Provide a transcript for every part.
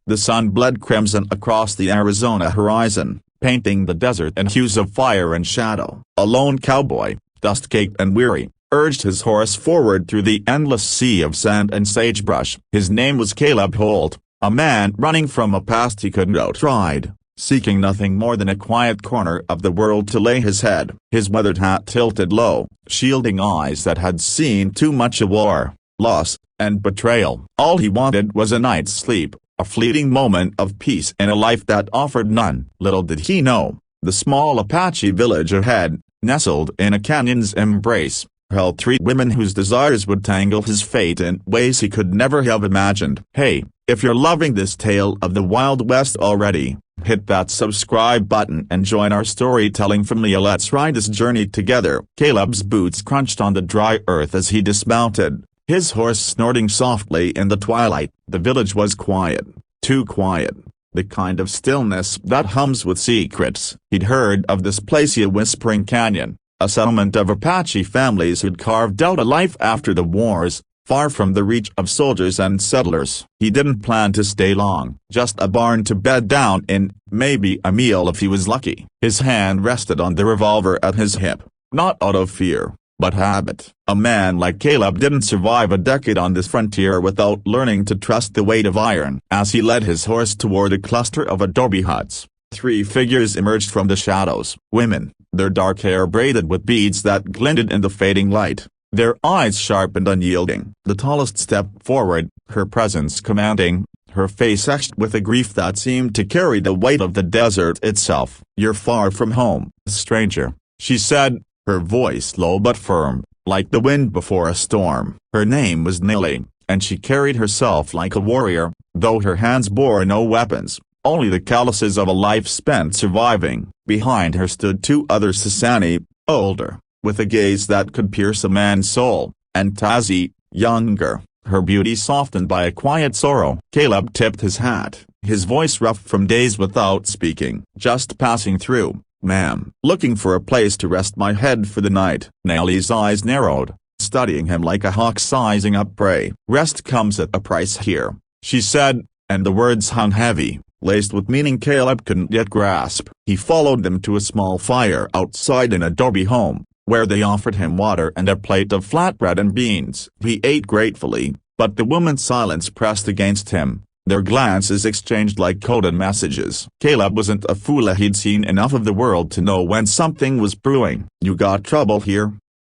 The sun bled crimson across the Arizona horizon, painting the desert in hues of fire and shadow. A lone cowboy, dust-caked and weary, urged his horse forward through the endless sea of sand and sagebrush. His name was Caleb Holt, a man running from a past he couldn't outride, seeking nothing more than a quiet corner of the world to lay his head. His weathered hat tilted low, shielding eyes that had seen too much of war, loss, and betrayal. All he wanted was a night's sleep, a fleeting moment of peace in a life that offered none. Little did he know, the small Apache village ahead, nestled in a canyon's embrace, held 3 women whose desires would tangle his fate in ways he could never have imagined. Hey, if you're loving this tale of the Wild West already, hit that subscribe button and join our storytelling family. Let's ride this journey together. Caleb's boots crunched on the dry earth as he dismounted, his horse snorting softly in the twilight. The village was quiet, too quiet. The kind of stillness that hums with secrets. He'd heard of this place, a whispering canyon, a settlement of Apache families who'd carved out a life after the wars, far from the reach of soldiers and settlers. He didn't plan to stay long, just a barn to bed down in, maybe a meal if he was lucky. His hand rested on the revolver at his hip, not out of fear, but habit. A man like Caleb didn't survive a decade on this frontier without learning to trust the weight of iron. As he led his horse toward a cluster of adobe huts, 3 figures emerged from the shadows. Women, their dark hair braided with beads that glinted in the fading light, their eyes sharp and unyielding. The tallest stepped forward, her presence commanding, her face etched with a grief that seemed to carry the weight of the desert itself. "You're far from home, stranger," she said, her voice low but firm, like the wind before a storm. Her name was Nellie, and she carried herself like a warrior, though her hands bore no weapons, only the calluses of a life spent surviving. Behind her stood 2 other Sasani, older, with a gaze that could pierce a man's soul, and Tazi, younger, her beauty softened by a quiet sorrow. Caleb tipped his hat, his voice rough from days without speaking. "Just passing through, ma'am. Looking for a place to rest my head for the night." Nellie's eyes narrowed, studying him like a hawk sizing up prey. "Rest comes at a price here," she said, and the words hung heavy, laced with meaning Caleb couldn't yet grasp. He followed them to a small fire outside an adobe home, where they offered him water and a plate of flatbread and beans. He ate gratefully, but the woman's silence pressed against him, their glances exchanged like coded messages. Caleb wasn't a fool, he'd seen enough of the world to know when something was brewing. "You got trouble here?"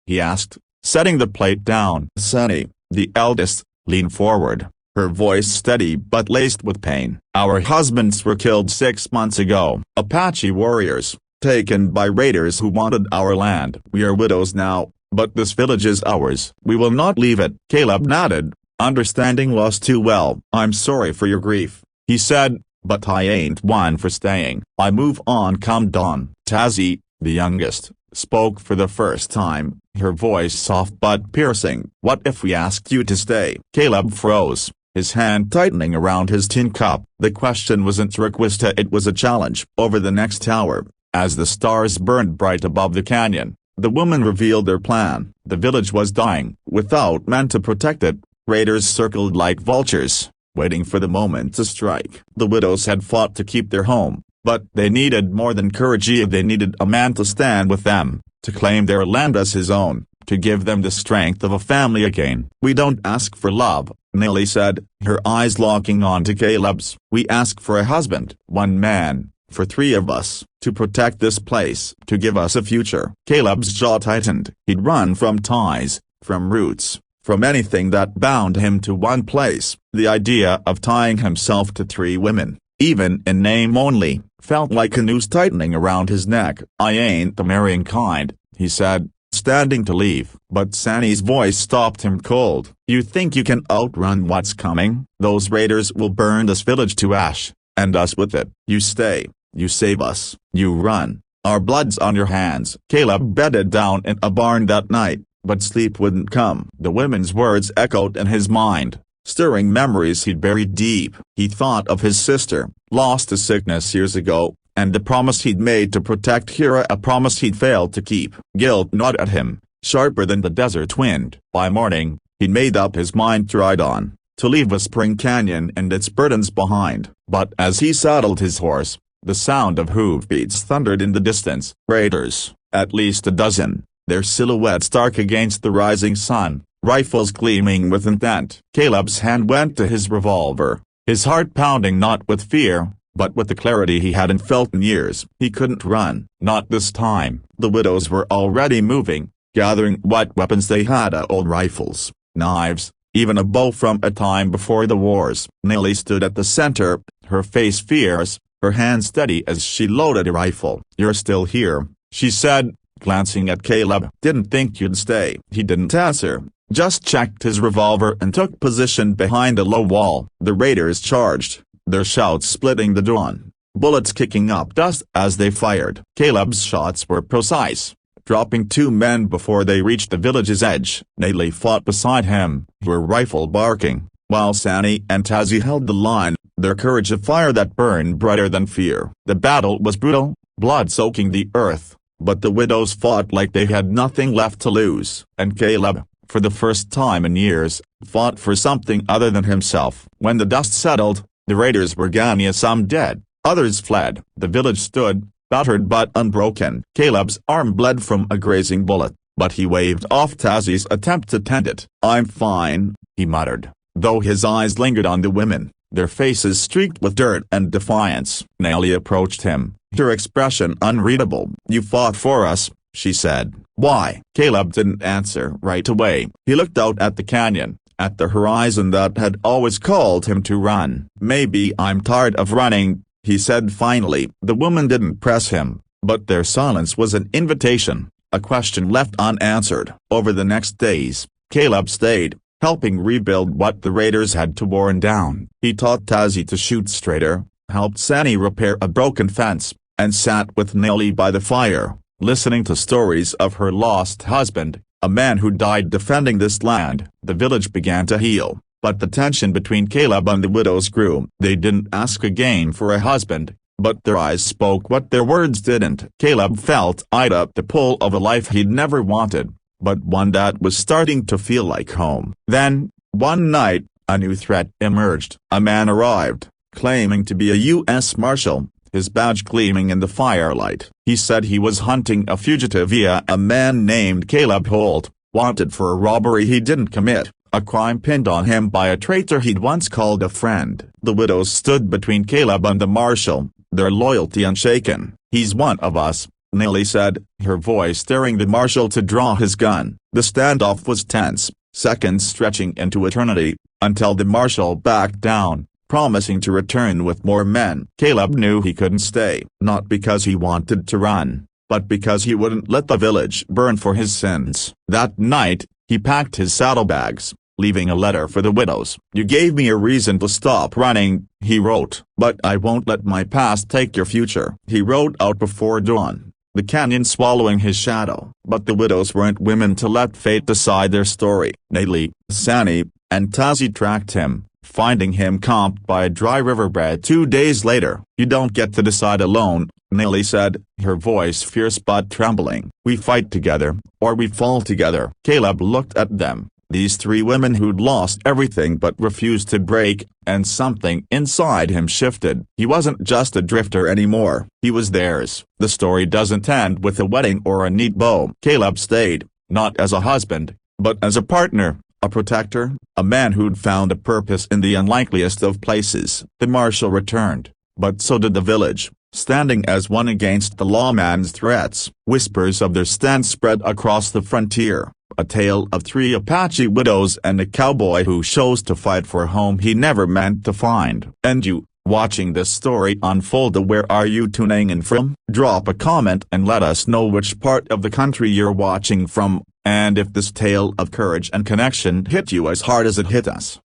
he asked, setting the plate down. Sunny, the eldest, leaned forward, her voice steady but laced with pain. "Our husbands were killed 6 months ago. Apache warriors, taken by raiders who wanted our land. We are widows now, but this village is ours. We will not leave it." Caleb nodded, understanding loss too well. "I'm sorry for your grief," he said, "but I ain't one for staying. I move on come dawn." Tazi, the youngest, spoke for the first time, her voice soft but piercing. "What if we asked you to stay?" Caleb froze, his hand tightening around his tin cup. The question wasn't a request, it was a challenge. Over the next hour, as the stars burned bright above the canyon, the women revealed their plan. The village was dying. Without men to protect it, raiders circled like vultures, waiting for the moment to strike. The widows had fought to keep their home, but they needed more than courage. They needed a man to stand with them, to claim their land as his own, to give them the strength of a family again. "We don't ask for love," Nellie said, her eyes locking onto Caleb's. "We ask for a husband, one man, for 3 of us, to protect this place, to give us a future." Caleb's jaw tightened. He'd run from ties, from roots, from anything that bound him to one place. The idea of tying himself to 3 women, even in name only, felt like a noose tightening around his neck. "I ain't the marrying kind," he said, standing to leave. But Sanny's voice stopped him cold. "You think you can outrun what's coming? Those raiders will burn this village to ash, and us with it. You stay, you save us, you run, our blood's on your hands." Caleb bedded down in a barn that night, but sleep wouldn't come. The women's words echoed in his mind, stirring memories he'd buried deep. He thought of his sister, lost to sickness years ago, and the promise he'd made to protect Kira, a promise he'd failed to keep. Guilt gnawed at him, sharper than the desert wind. By morning, he'd made up his mind to ride on, to leave Whispering Canyon and its burdens behind. But as he saddled his horse, the sound of hoofbeats thundered in the distance. Raiders, at least a dozen, their silhouettes dark against the rising sun, rifles gleaming with intent. Caleb's hand went to his revolver, his heart pounding not with fear, but with the clarity he hadn't felt in years. He couldn't run. Not this time. The widows were already moving, gathering what weapons they had: old rifles, knives, even a bow from a time before the wars. Nellie stood at the center, her face fierce, her hand steady as she loaded a rifle. "You're still here," she said, glancing at Caleb. "Didn't think you'd stay." He didn't answer, just checked his revolver and took position behind a low wall. The raiders charged, their shouts splitting the dawn, bullets kicking up dust as they fired. Caleb's shots were precise, dropping 2 men before they reached the village's edge. Nellie fought beside him, her rifle barking, while Sandy and Tazzy held the line, their courage a fire that burned brighter than fear. The battle was brutal, blood soaking the earth, but the widows fought like they had nothing left to lose. And Caleb, for the first time in years, fought for something other than himself. When the dust settled, the raiders were gone, some dead, others fled. The village stood, battered but unbroken. Caleb's arm bled from a grazing bullet, but he waved off Tazzy's attempt to tend it. "I'm fine," he muttered, though his eyes lingered on the women, their faces streaked with dirt and defiance. Nellie approached him, her expression unreadable. "You fought for us," she said. "Why?" Caleb didn't answer right away. He looked out at the canyon, at the horizon that had always called him to run. "Maybe I'm tired of running," he said finally. The woman didn't press him, but their silence was an invitation, a question left unanswered. Over the next days, Caleb stayed, helping rebuild what the raiders had torn down. He taught Tazzy to shoot straighter, helped Sandy repair a broken fence, and sat with Nellie by the fire, listening to stories of her lost husband, a man who died defending this land. The village began to heal, but the tension between Caleb and the widows grew. They didn't ask again for a husband, but their eyes spoke what their words didn't. Caleb felt eyed up the pull of a life he'd never wanted, but one that was starting to feel like home. Then, one night, a new threat emerged. A man arrived, claiming to be a U.S. Marshal, his badge gleaming in the firelight. He said he was hunting a fugitive via a man named Caleb Holt, wanted for a robbery he didn't commit, a crime pinned on him by a traitor he'd once called a friend. The widows stood between Caleb and the Marshal, their loyalty unshaken. "He's one of us," Nellie said, her voice daring the Marshal to draw his gun. The standoff was tense, seconds stretching into eternity, until the Marshal backed down, promising to return with more men. Caleb knew he couldn't stay, not because he wanted to run, but because he wouldn't let the village burn for his sins. That night, he packed his saddlebags, leaving a letter for the widows. "You gave me a reason to stop running," he wrote, "but I won't let my past take your future." He rode out before dawn, the canyon swallowing his shadow. But the widows weren't women to let fate decide their story. Nellie, Sandy, and Tazzy tracked him, finding him camped by a dry riverbed 2 days later. "You don't get to decide alone," Nellie said, her voice fierce but trembling. "We fight together, or we fall together." Caleb looked at them, these 3 women who'd lost everything but refused to break, and something inside him shifted. He wasn't just a drifter anymore, he was theirs. The story doesn't end with a wedding or a neat bow. Caleb stayed, not as a husband, but as a partner, a protector, a man who'd found a purpose in the unlikeliest of places. The Marshal returned, but so did the village, standing as one against the lawman's threats. Whispers of their stand spread across the frontier, a tale of 3 Apache widows and a cowboy who chose to fight for a home he never meant to find. And you, watching this story unfold, where are you tuning in from? Drop a comment and let us know which part of the country you're watching from, and if this tale of courage and connection hit you as hard as it hit us.